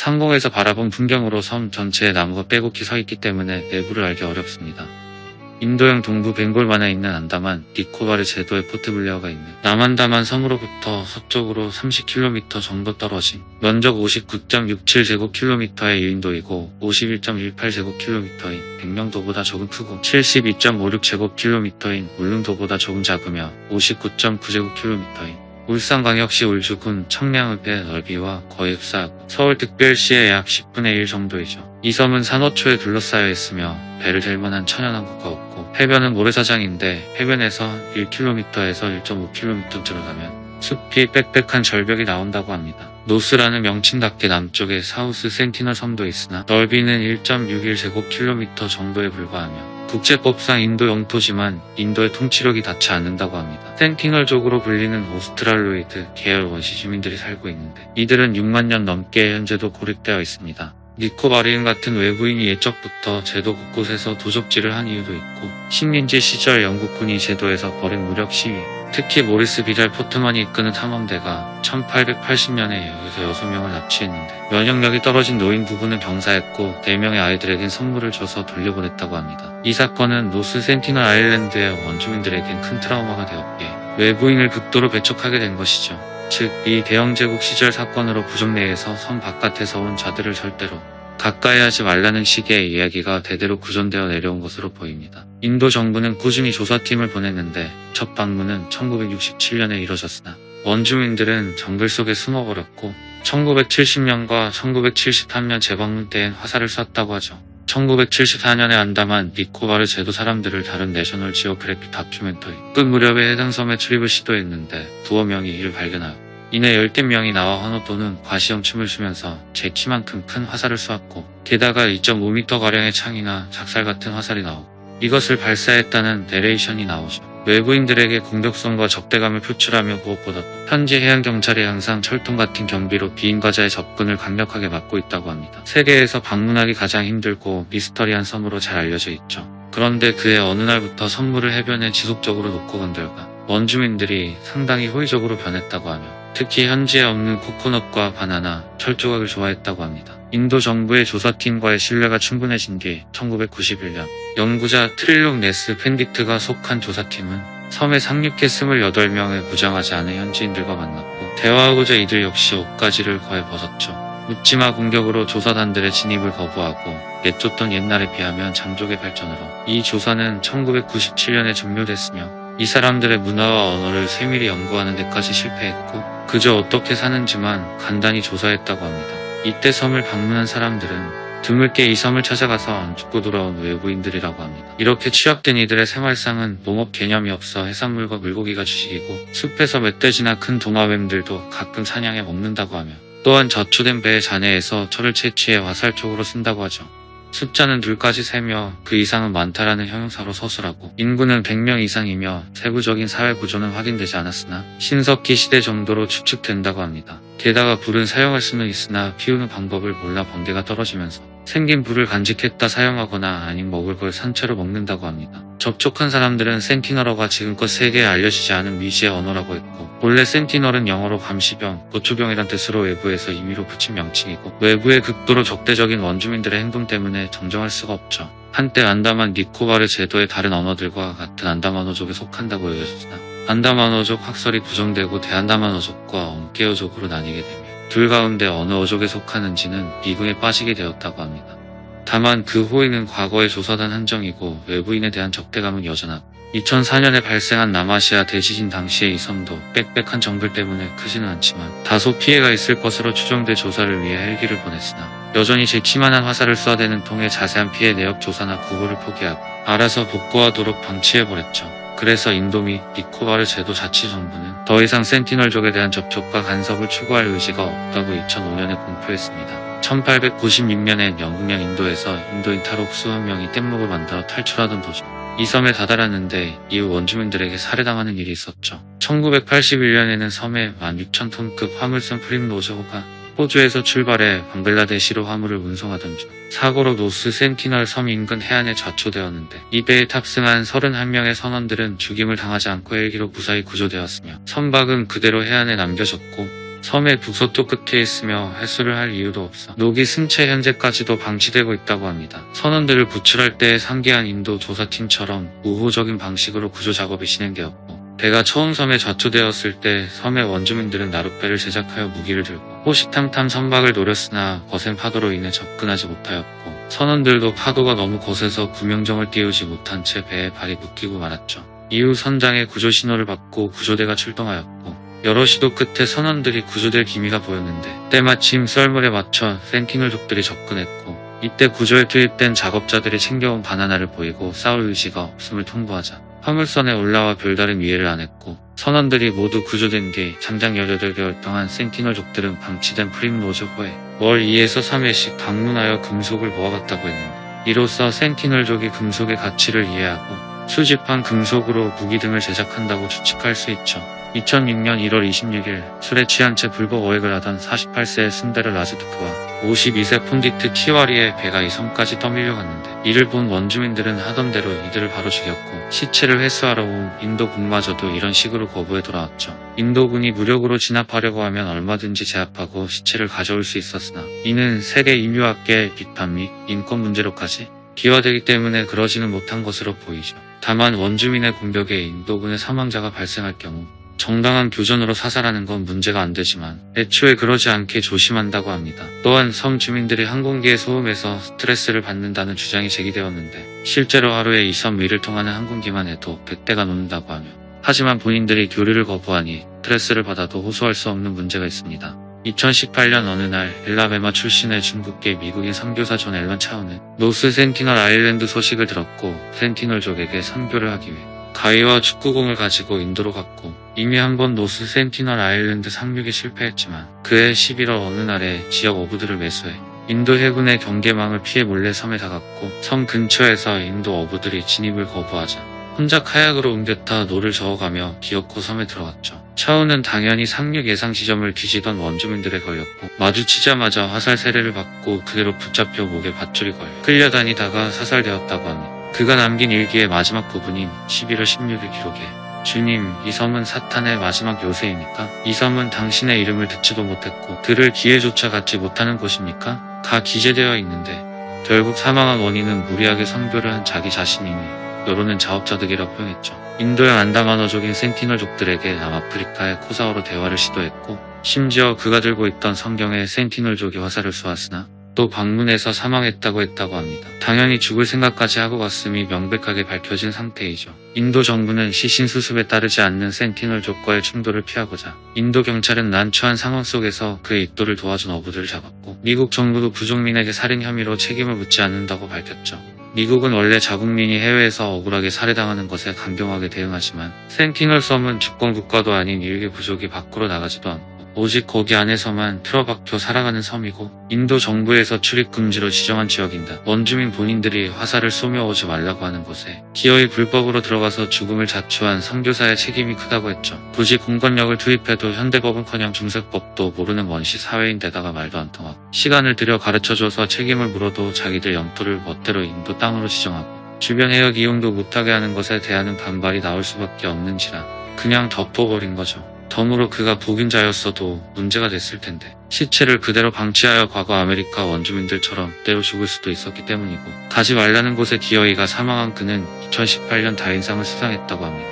상공에서 바라본 풍경으로 섬 전체에 나무가 빼곡히 서 있기 때문에 내부를 알기 어렵습니다. 인도양 동부 벵골만에 있는 안다만 니코바르 제도의 포트블레어가 있는 남안다만 섬으로부터 서쪽으로 30km 정도 떨어진 면적 59.67제곱킬로미터의 유인도이고 51.18제곱킬로미터인 백령도보다 조금 크고 72.56제곱킬로미터인 울릉도보다 조금 작으며 59.9제곱킬로미터인 울산광역시 울주군 청량읍의 넓이와 거의 흡사하고 서울특별시의 약 10분의 1 정도이죠. 이 섬은 산호초에 둘러싸여 있으며 배를 댈 만한 천연항구가 없고 해변은 모래사장인데 해변에서 1km에서 1.5km 들어가면 숲이 빽빽한 절벽이 나온다고 합니다. 노스라는 명칭답게 남쪽에 사우스 센티널 섬도 있으나 넓이는 1.61제곱킬로미터 정도에 불과하며 국제법상 인도 영토지만 인도의 통치력이 닿지 않는다고 합니다. 센티널족으로 불리는 오스트랄로이드 계열 원시 주민들이 살고 있는데 이들은 6만 년 넘게 현재도 고립되어 있습니다. 니코바르인 같은 외부인이 예적부터 제도 곳곳에서 도적질을 한 이유도 있고 식민지 시절 영국군이 제도에서 벌인 무력 시위, 특히 모리스 비달 포트만이 이끄는 탐험대가 1880년에 여기서 6명을 납치했는데 면역력이 떨어진 노인 부부는 병사했고 4명의 아이들에겐 선물을 줘서 돌려보냈다고 합니다. 이 사건은 노스 센티널 아일랜드의 원주민들에겐 큰 트라우마가 되었기에 외부인을 극도로 배척하게 된 것이죠. 즉, 이 대영제국 시절 사건으로 부족 내에서 섬 바깥에서 온 자들을 절대로 가까이 하지 말라는 식의 이야기가 대대로 구전되어 내려온 것으로 보입니다. 인도 정부는 꾸준히 조사팀을 보냈는데 첫 방문은 1967년에 이뤄졌으나 원주민들은 정글 속에 숨어버렸고 1970년과 1973년 재방문 때엔 화살을 쐈다고 하죠. 1974년에 안다만 니코바르 제도 사람들을 다룬 내셔널 지오그래픽 다큐멘터리 끝 무렵에 해당 섬에 출입을 시도했는데 두어 명이 이를 발견하여 이내 열댓 명이 나와 환호또는 과시형 춤을 추면서 제 키만큼 큰 화살을 쏘았고 게다가 2.5m가량의 창이나 작살 같은 화살이 나오고 이것을 발사했다는 내레이션이 나오죠. 외부인들에게 공격성과 적대감을 표출하며 무엇보다 현지 해양경찰이 항상 철통 같은 경비로 비인과자의 접근을 강력하게 막고 있다고 합니다. 세계에서 방문하기 가장 힘들고 미스터리한 섬으로 잘 알려져 있죠. 그런데 그해 어느 날부터 선물을 해변에 지속적으로 놓고 건들가 원주민들이 상당히 호의적으로 변했다고 하며 특히 현지에 없는 코코넛과 바나나, 철조각을 좋아했다고 합니다. 인도 정부의 조사팀과의 신뢰가 충분해진 뒤 1991년 연구자 트릴록 네스 펜디트가 속한 조사팀은 섬에 상륙해 28명을 무장하지 않은 현지인들과 만났고 대화하고자 이들 역시 옷가지를 거의 벗었죠. 묻지마 공격으로 조사단들의 진입을 거부하고 내쫓던 옛날에 비하면 장족의 발전으로 이 조사는 1997년에 종료됐으며 이 사람들의 문화와 언어를 세밀히 연구하는 데까지 실패했고 그저 어떻게 사는지만 간단히 조사했다고 합니다. 이때 섬을 방문한 사람들은 드물게 이 섬을 찾아가서 안 죽고 돌아온 외부인들이라고 합니다. 이렇게 취합된 이들의 생활상은 농업 개념이 없어 해산물과 물고기가 주식이고 숲에서 멧돼지나 큰 도마뱀들도 가끔 사냥해 먹는다고 하며 또한 저초된 배의 잔해에서 철을 채취해 화살 쪽으로 쓴다고 하죠. 숫자는 둘까지 세며 그 이상은 많다라는 형용사로 서술하고 인구는 100명 이상이며 세부적인 사회 구조는 확인되지 않았으나 신석기 시대 정도로 추측된다고 합니다. 게다가 불은 사용할 수는 있으나 피우는 방법을 몰라 번개가 떨어지면서 생긴 불을 간직했다 사용하거나 아님 먹을 걸 산채로 먹는다고 합니다. 접촉한 사람들은 센티널어가 지금껏 세계에 알려지지 않은 미지의 언어라고 했고 본래 센티널은 영어로 감시병, 고초병이란 뜻으로 외부에서 임의로 붙인 명칭이고 외부의 극도로 적대적인 원주민들의 행동 때문에 정정할 수가 없죠. 한때 안다만 니코바르 제도의 다른 언어들과 같은 안다만어족에 속한다고 여겨졌으나 안다만어족 학설이 부정되고 대안다만어족과 엉케어족으로 나뉘게 되며 둘 가운데 어느 어족에 속하는지는 미궁에 빠지게 되었다고 합니다. 다만 그 호의는 과거의 조사단 한정이고 외부인에 대한 적대감은 여전하고 2004년에 발생한 남아시아 대지진 당시에 이 섬도 빽빽한 정글 때문에 크지는 않지만 다소 피해가 있을 것으로 추정돼 조사를 위해 헬기를 보냈으나 여전히 제 키만한 화살을 쏴대는 통에 자세한 피해 내역 조사나 구보를 포기하고 알아서 복구하도록 방치해버렸죠. 그래서 인도 및 니코바르 제도 자치정부는 더 이상 센티널족에 대한 접촉과 간섭을 추구할 의지가 없다고 2005년에 공표했습니다. 1896년엔 영국령 인도에서 인도인 탈옥 수만 명이 뗏목을 만들어 탈출하던 도중 이 섬에 다다랐는데 이후 원주민들에게 살해당하는 일이 있었죠. 1981년에는 섬에 16,000톤급 화물선 프림로저호가 호주에서 출발해 방글라데시로 화물을 운송하던 중 사고로 노스 센티널 섬 인근 해안에 좌초되었는데 이 배에 탑승한 31명의 선원들은 죽임을 당하지 않고 헬기로 무사히 구조되었으며 선박은 그대로 해안에 남겨졌고 섬의 북서쪽 끝에 있으며 해수를 할 이유도 없어 녹이 승체 현재까지도 방치되고 있다고 합니다. 선원들을 구출할 때 상기한 인도 조사팀처럼 우호적인 방식으로 구조 작업이 진행되었고 배가 처음 섬에 좌초되었을 때 섬의 원주민들은 나룻배를 제작하여 무기를 들고 호시탐탐 선박을 노렸으나 거센 파도로 인해 접근하지 못하였고 선원들도 파도가 너무 거세서 구명정을 띄우지 못한 채 배에 발이 묶이고 말았죠. 이후 선장의 구조 신호를 받고 구조대가 출동하였고 여러 시도 끝에 선원들이 구조될 기미가 보였는데 때마침 썰물에 맞춰 센티널족들이 접근했고 이때 구조에 투입된 작업자들이 챙겨온 바나나를 보이고 싸울 의지가 없음을 통보하자 화물선에 올라와 별다른 이해를 안 했고 선원들이 모두 구조된 뒤 장장 18개월 동안 센티널족들은 방치된 프림로즈호에 월 2에서 3회씩 방문하여 금속을 모아갔다고 했는데 이로써 센티널족이 금속의 가치를 이해하고 수집한 금속으로 무기 등을 제작한다고 추측할 수 있죠. 2006년 1월 26일 술에 취한 채 불법 어획을 하던 48세의 순데르 라즈두크와 52세 폰디트 티와리의 배가 이 섬까지 떠밀려갔는데 이를 본 원주민들은 하던 대로 이들을 바로 죽였고 시체를 회수하러 온 인도군마저도 이런 식으로 거부해 돌아왔죠. 인도군이 무력으로 진압하려고 하면 얼마든지 제압하고 시체를 가져올 수 있었으나 이는 세계 인류학계의 비판 및 인권 문제로까지 비화되기 때문에 그러지는 못한 것으로 보이죠. 다만 원주민의 공격에 인도군의 사망자가 발생할 경우 정당한 교전으로 사살하는 건 문제가 안 되지만 애초에 그러지 않게 조심한다고 합니다. 또한 섬 주민들이 항공기의 소음에서 스트레스를 받는다는 주장이 제기되었는데 실제로 하루에 이 섬 위를 통하는 항공기만 해도 100대가 녹는다고 하며 하지만 본인들이 교류를 거부하니 스트레스를 받아도 호소할 수 없는 문제가 있습니다. 2018년 어느 날 엘라베마 출신의 중국계 미국인 선교사 존 앨런 차우는 노스 센티널 아일랜드 소식을 들었고 센티널족에게 선교를 하기 위해 가위와 축구공을 가지고 인도로 갔고 이미 한번 노스 센티널 아일랜드 상륙에 실패했지만 그해 11월 어느 날에 지역 어부들을 매수해 인도 해군의 경계망을 피해 몰래 섬에 다갔고 섬 근처에서 인도 어부들이 진입을 거부하자 혼자 카약으로 옮겼다 노를 저어가며 기어코 섬에 들어갔죠. 차우는 당연히 상륙 예상 지점을 뒤지던 원주민들에 걸렸고 마주치자마자 화살 세례를 받고 그대로 붙잡혀 목에 밧줄이 걸려 끌려다니다가 사살되었다고 합니다. 그가 남긴 일기의 마지막 부분인 11월 16일 기록에 주님, 이 섬은 사탄의 마지막 요새입니까? 이 섬은 당신의 이름을 듣지도 못했고 들을 기회조차 갖지 못하는 곳입니까? 다 기재되어 있는데 결국 사망한 원인은 무리하게 선교를 한 자기 자신이니 여론은 자업자득이라고 표현했죠. 인도양 안다마너족인 센티널족들에게 남아프리카의 코사오로 대화를 시도했고 심지어 그가 들고 있던 성경에 센티널족이 화살을 쏘았으나 또 방문해서 사망했다고 했다고 합니다. 당연히 죽을 생각까지 하고 갔음이 명백하게 밝혀진 상태이죠. 인도 정부는 시신 수습에 따르지 않는 센티널족과의 충돌을 피하고자 인도 경찰은 난처한 상황 속에서 그의 입도를 도와준 어부들을 잡았고 미국 정부도 부족민에게 살인 혐의로 책임을 묻지 않는다고 밝혔죠. 미국은 원래 자국민이 해외에서 억울하게 살해당하는 것에 강경하게 대응하지만 센티널 섬은 주권국가도 아닌 일개 부족이 밖으로 나가지도 않고 오직 거기 안에서만 틀어박혀 살아가는 섬이고 인도 정부에서 출입 금지로 지정한 지역인다. 원주민 본인들이 화살을 쏘며 오지 말라고 하는 곳에 기어이 불법으로 들어가서 죽음을 자초한 선교사의 책임이 크다고 했죠. 굳이 공권력을 투입해도 현대법은커녕 중세법도 모르는 원시 사회인데다가 말도 안 통하고 시간을 들여 가르쳐줘서 책임을 물어도 자기들 영토를 멋대로 인도 땅으로 지정하고 주변 해역 이용도 못하게 하는 것에 대한 반발이 나올 수밖에 없는지라 그냥 덮어버린 거죠. 덤으로 그가 복인자였어도 문제가 됐을 텐데 시체를 그대로 방치하여 과거 아메리카 원주민들처럼 때로 죽을 수도 있었기 때문이고 가지 말라는 곳에 기어이가 사망한 그는 2018년 다인상을 수상했다고 합니다.